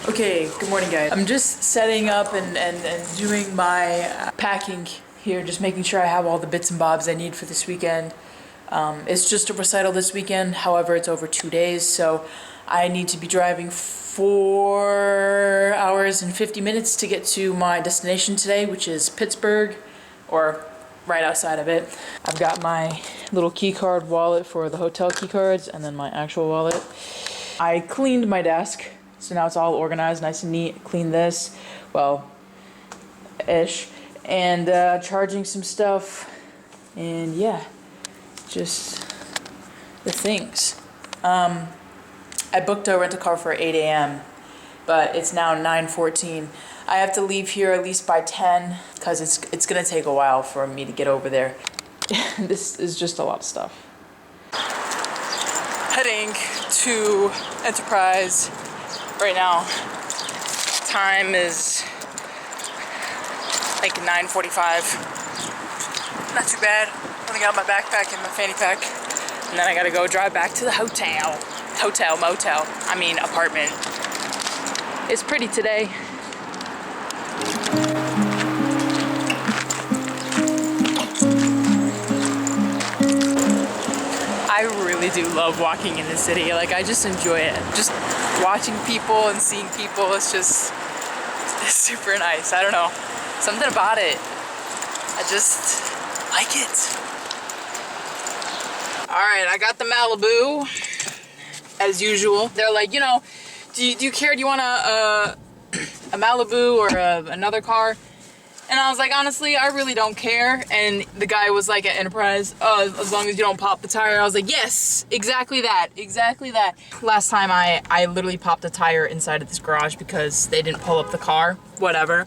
Okay, good morning guys. I'm just setting up and doing my packing here, just making sure I have all the bits and bobs I need for this weekend. It's just a recital this weekend, however it's over 2 days, so I need to be driving 4 hours and 50 minutes to get to my destination today, which is Pittsburgh, or right outside of it. I've got my little key card wallet for the hotel key cards and then my actual wallet. I cleaned my desk. So now it's all organized, nice and neat. Clean this, well, ish, and charging some stuff, and yeah, just the things. I booked a rental car for 8 a.m., but it's now 9:14. I have to leave here at least by 10 because it's gonna take a while for me to get over there. This is just a lot of stuff. Heading to Enterprise. Right now, time is like 9:45. Not too bad. Only got my backpack and my fanny pack. And then I gotta go drive back to the hotel. Motel. I mean, apartment. It's pretty today. I really do love walking in the city. Like, I just enjoy it. Just watching people and seeing people, it's super nice. I don't know. Something about it. I just like it. Alright, I got the Malibu, as usual. They're like, you know, do you care? Do you want a Malibu or another car? And I was like, honestly, I really don't care. And the guy was like at Enterprise, as long as you don't pop the tire. I was like, yes, exactly that. Last time I literally popped a tire inside of this garage because they didn't pull up the car. Whatever.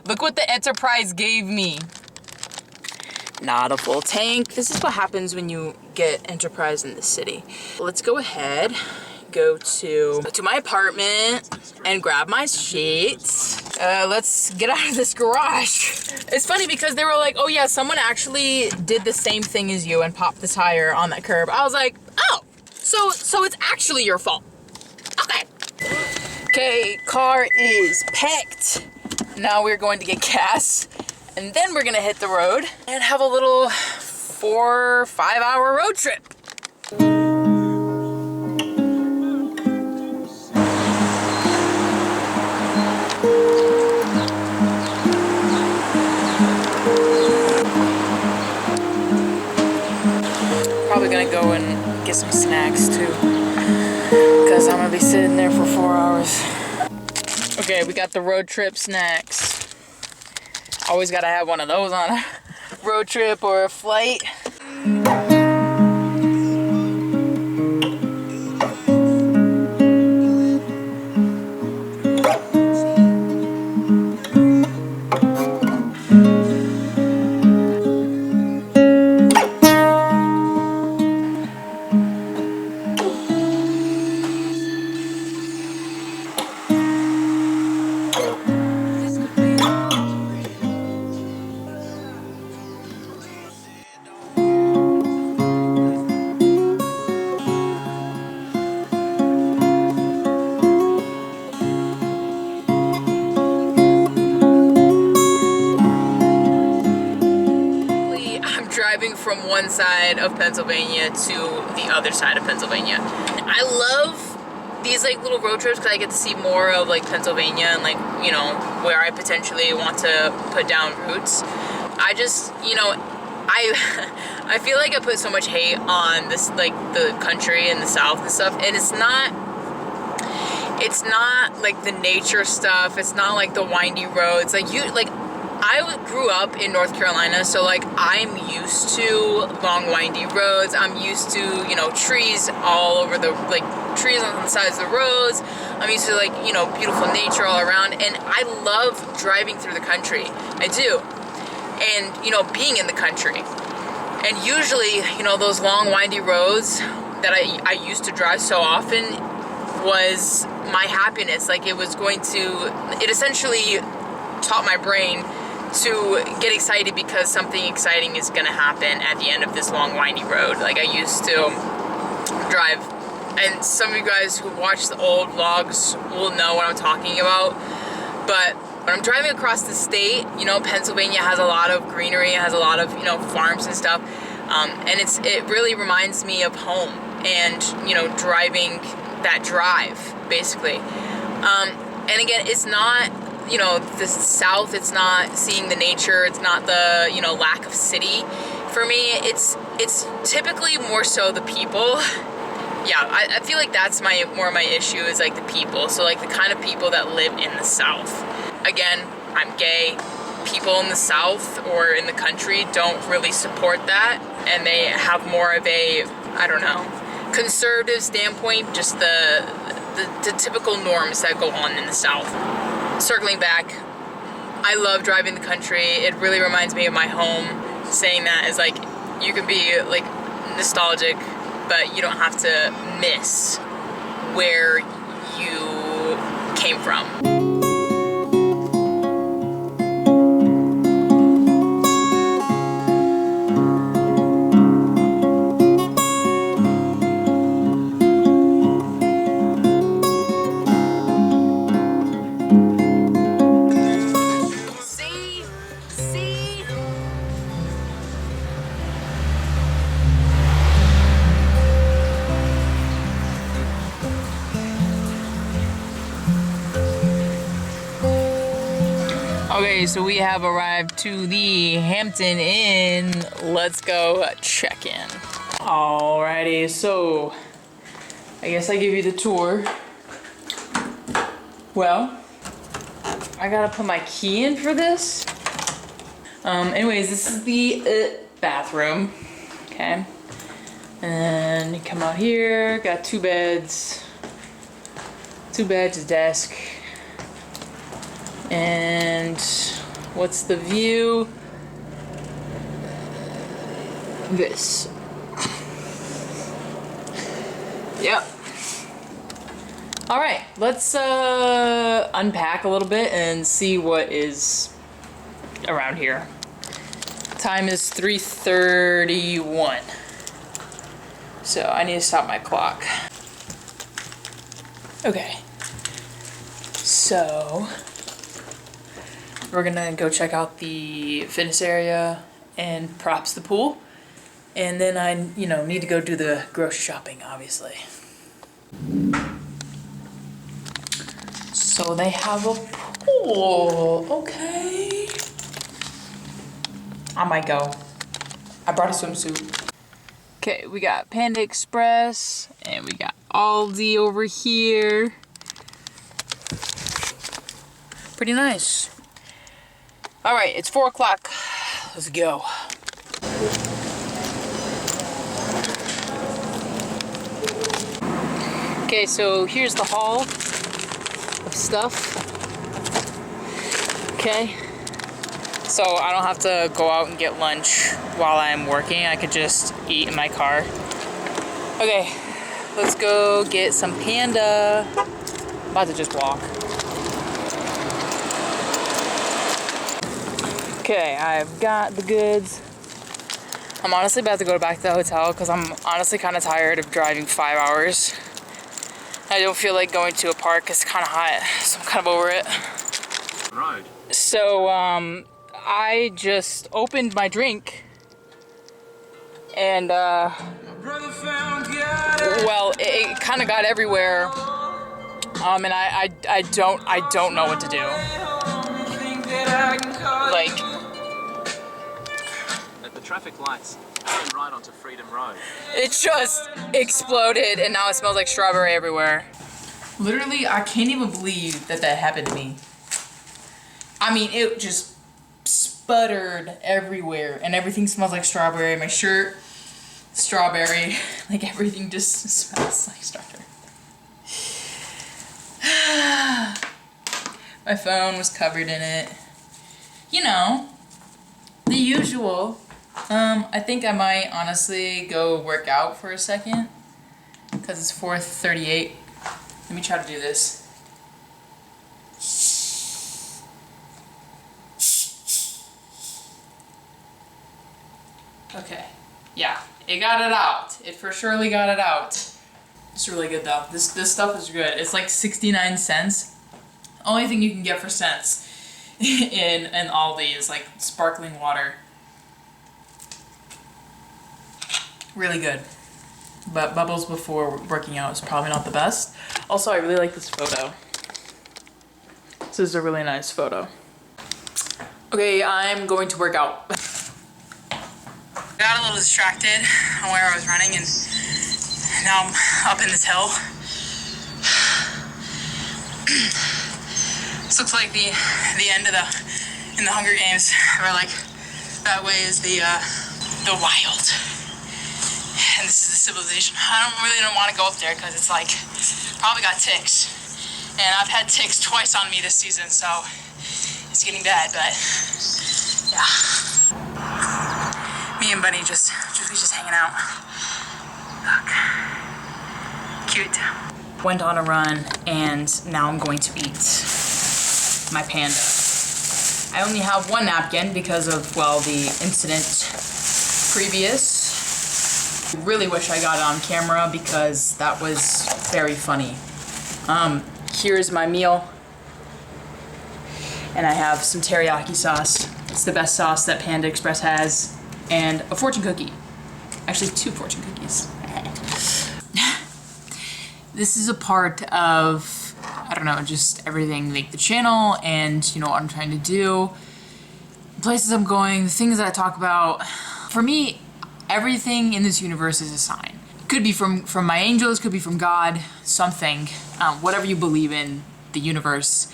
Look what the Enterprise gave me. Not a full tank. This is what happens when you get Enterprise in the city. Let's go ahead, go to my apartment and grab my sheets. Let's get out of this garage. It's funny because they were like, oh yeah, someone actually did the same thing as you and popped the tire on that curb. I was like, oh, so it's actually your fault. Okay, car is packed. Now we're going to get gas and then we're gonna hit the road and have a little 4 or 5 hour road trip. Probably gonna go and get some snacks too, because I'm gonna be sitting there for 4 hours. Okay, we got the road trip snacks. Always gotta have one of those on a road trip or a flight. Driving from one side of Pennsylvania to the other side of Pennsylvania. I love these like little road trips because I get to see more of like Pennsylvania and like, you know, where I potentially want to put down roots. I just, you know, I feel like I put so much hate on this, like the country and the South and stuff, and it's not like the nature stuff. It's not like the windy roads. I grew up in North Carolina, so like I'm used to long windy roads. I'm used to, you know, trees all over trees on the sides of the roads. I'm used to like, you know, beautiful nature all around, and I love driving through the country. I do. And, you know, being in the country. And usually, you know, those long windy roads that I used to drive so often was my happiness. Like it essentially taught my brain to get excited because something exciting is gonna happen at the end of this long windy road. Like I used to drive and some of you guys who watch the old vlogs will know what I'm talking about. But when I'm driving across the state, you know, Pennsylvania has a lot of greenery, it has a lot of, you know, farms and stuff. And it really reminds me of home and, you know, driving that drive, basically. And again, it's not, you know, the South, it's not seeing the nature, it's not the, you know, lack of city. For me, it's typically more so the people. Yeah, I feel like that's more my issue, is like the people. So like the kind of people that live in the South. Again, I'm gay. People in the South or in the country don't really support that, and they have more of a, I don't know, conservative standpoint, just the typical norms that go on in the South. Circling back, I love driving the country. It really reminds me of my home. Saying that is like, you can be like nostalgic, but you don't have to miss where you came from. Okay, so we have arrived to the Hampton Inn. Let's go check in. Alrighty, so I guess I give you the tour. Well, I gotta put my key in for this. Anyways, this is the bathroom, okay? And you come out here, got two beds, a desk. And what's the view? This. Yep. All right, let's unpack a little bit and see what is around here. Time is 3:31. So I need to stop my clock. Okay. So we're gonna go check out the fitness area and props the pool. And then I, you know, need to go do the grocery shopping, obviously. So they have a pool, okay. I might go. I brought a swimsuit. Okay, we got Panda Express and we got Aldi over here. Pretty nice. All right, it's 4 o'clock. Let's go. Okay, so here's the haul of stuff. Okay. So I don't have to go out and get lunch while I'm working. I could just eat in my car. Okay, let's go get some Panda. I'm about to just walk. Okay, I've got the goods. I'm honestly about to go back to the hotel because I'm honestly kind of tired of driving 5 hours. I don't feel like going to a park. It's kind of hot, so I'm kind of over it. Right. So, I just opened my drink and, well, it kind of got everywhere. And I don't know what to do. Like, at the traffic lights, turn right onto Freedom Road. It just exploded and now it smells like strawberry everywhere. Literally, I can't even believe that happened to me. I mean, it just sputtered everywhere and everything smells like strawberry. My shirt, strawberry, like everything just smells like strawberry. My phone was covered in it. You know, the usual. I think I might honestly go work out for a second because it's 4:38. Let me try to do this. Okay, yeah, it got it out. It for surely got it out. It's really good though. This stuff is good. It's like 69 cents. Only thing you can get for cents in Aldi is like sparkling water. Really good. But bubbles before working out is probably not the best. Also, I really like this photo. This is a really nice photo. Okay, I'm going to work out. Got a little distracted on where I was running, and now I'm up in this hill. This looks like the end of in the Hunger Games, where like that way is the wild, and this is the civilization. I don't want to go up there because it's like probably got ticks, and I've had ticks twice on me this season, so it's getting bad. But yeah, me and Bunny just hanging out. Look, cute. Went on a run, and now I'm going to eat my panda. I only have one napkin because of, well, the incident previous. I really wish I got it on camera because that was very funny. Here's my meal. And I have some teriyaki sauce. It's the best sauce that Panda Express has. And a fortune cookie. Actually, 2 fortune cookies. This is a part of, I don't know, just everything, like the channel and, you know, what I'm trying to do, places I'm going, the things that I talk about. For me, everything in this universe is a sign. It could be from my angels, could be from God, something, whatever you believe in, the universe.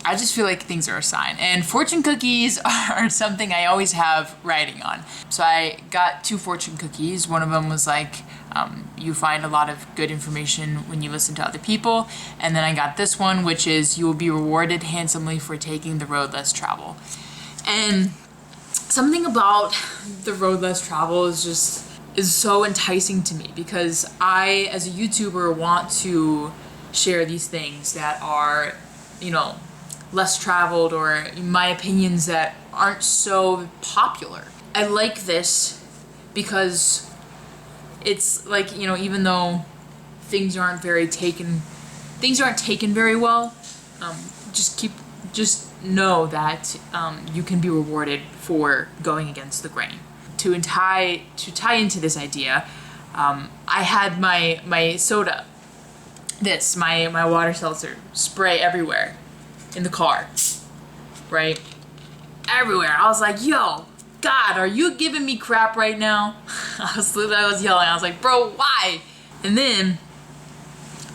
I just feel like things are a sign. And fortune cookies are something I always have writing on. So I got 2 fortune cookies. One of them was like, you find a lot of good information when you listen to other people. And then I got this one, which is you will be rewarded handsomely for taking the road less traveled. And something about the road less traveled is so enticing to me because I, as a YouTuber, want to share these things that are, you know, less traveled, or my opinions that aren't so popular. I like this because it's like, you know, even though things aren't taken very well, just know that you can be rewarded for going against the grain. To tie into this idea, I had my soda, my water seltzer spray everywhere in the car, right? Everywhere. I was like, yo, God, are you giving me crap right now? I was yelling. I was like, bro, why? And then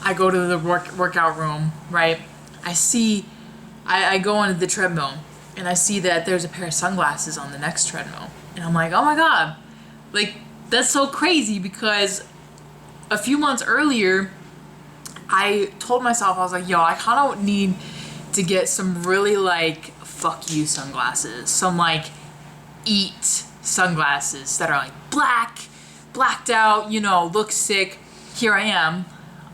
I go to the workout room, right? I go onto the treadmill and I see that there's a pair of sunglasses on the next treadmill. And I'm like, oh my God, like that's so crazy because a few months earlier, I told myself, I was like, yo, I kind of need to get some really like fuck you sunglasses, some like eat sunglasses that are like blacked out, you know, look sick. Here I am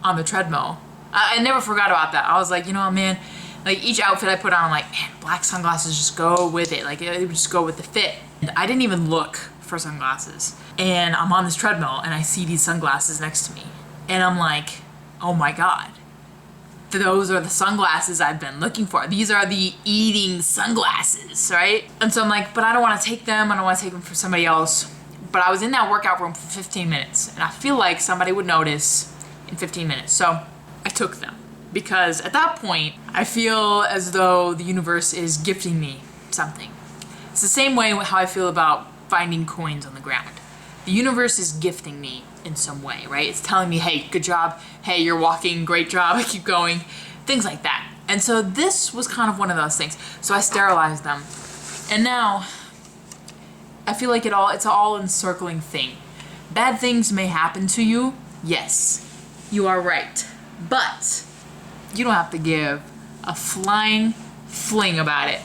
on the treadmill. I never forgot about that. I was like, you know what, man, like each outfit I put on, I'm like, man, black sunglasses just go with it. Like it would just go with the fit. And I didn't even look for sunglasses. And I'm on this treadmill and I see these sunglasses next to me. And I'm like, oh my God. Those are the sunglasses I've been looking for. These are the eating sunglasses, right? And so I'm like, but I don't want to take them. I don't want to take them for somebody else. But I was in that workout room for 15 minutes and I feel like somebody would notice in 15 minutes. So I took them because at that point, I feel as though the universe is gifting me something. It's the same way how I feel about finding coins on the ground. The universe is gifting me in some way, right? It's telling me, hey, good job. Hey, you're walking, great job, keep going. Things like that. And so this was kind of one of those things. So I sterilized them. And now I feel like it's all encircling thing. Bad things may happen to you. Yes, you are right. But you don't have to give a flying fling about it.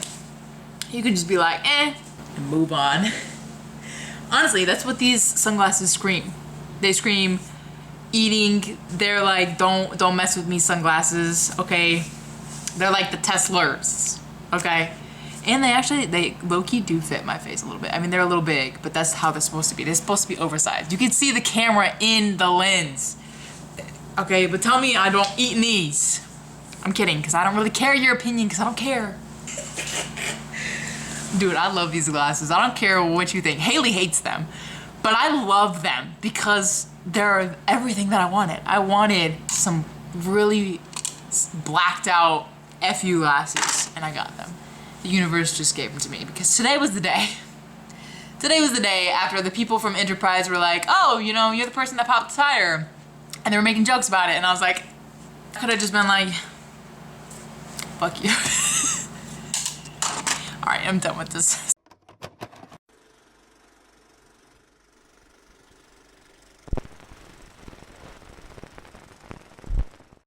You can just be like, and move on. Honestly, that's what these sunglasses scream. They scream eating. They're like, don't mess with me sunglasses, okay? They're like the Teslas, okay? And they low-key do fit my face a little bit. I mean, they're a little big, but that's how they're supposed to be. They're supposed to be oversized. You can see the camera in the lens. Okay, but tell me I don't eat in these. I'm kidding, because I don't really care your opinion, because I don't care. Dude, I love these glasses. I don't care what you think. Haley hates them, but I love them because they're everything that I wanted. I wanted some really blacked out FU glasses, and I got them. The universe just gave them to me because today was the day. Today was the day after the people from Enterprise were like, oh, you know, you're the person that popped the tire. And they were making jokes about it, and I was like, I could have just been like, fuck you. All right, I'm done with this